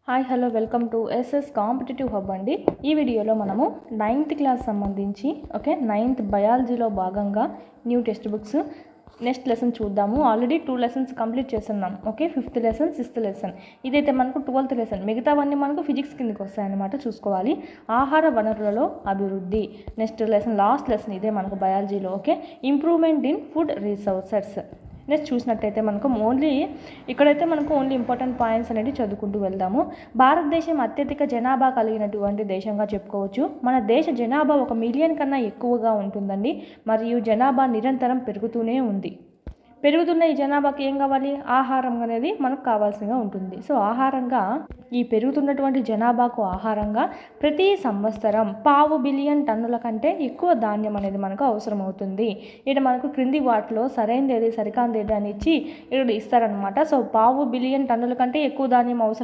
Hi hello welcome to SS competitive hub అండి. ఈ వీడియోలో మనము 9th క్లాస్ సంబంధించి నైన్త్ బయాలజీలో భాగంగా new text books next lesson చూద్దాము. ఆల్రెడీ 2 లెసన్స్ కంప్లీట్ చేస్తున్నాం. 5th లెసన్ 6th లెసన్, ఇదైతే మనకు 12th లెసన్. మిగతావన్నీ మనకు ఫిజిక్స్ కిందకి వస్తాయన్నమాట, చూసుకోవాలి. ఆహార వనరులలో అభివృద్ధి నెక్స్ట్ లెసన్, లాస్ట్ లెసన్ ఇదే మనకు బయాలజీలో. Improvement in food resources. Next చూసినట్టయితే మనకు ఇక్కడైతే మనకు ఓన్లీ ఇంపార్టెంట్ పాయింట్స్ అనేది చదువుకుంటూ వెళ్దాము. భారతదేశం అత్యధిక జనాభా కలిగినటువంటి దేశంగా చెప్పుకోవచ్చు. మన దేశ జనాభా 1 మిలియన్ కన్నా ఎక్కువగా ఉంటుందండి, మరియు జనాభా నిరంతరం పెరుగుతూనే ఉంది. పెరుగుతున్న ఈ జనాభాకి ఏం కావాలి? ఆహారం అనేది మనకు కావాల్సిగా ఉంటుంది. సో ఆహారంగా ఈ పెరుగుతున్నటువంటి జనాభాకు ఆహారంగా ప్రతి సంవత్సరం 5 బిలియన్ టన్నుల కంటే ఎక్కువ ధాన్యం అనేది మనకు అవసరం అవుతుంది. ఇక్కడ మనకు క్రింది వాటిలో సరైనది ఏది, సరికానిది ఏది అని ఇచ్చి ఇక్కడ ఇస్తారనమాట. సో 5 బిలియన్ టన్నుల కంటే ఎక్కువ ధాన్యం అవసరం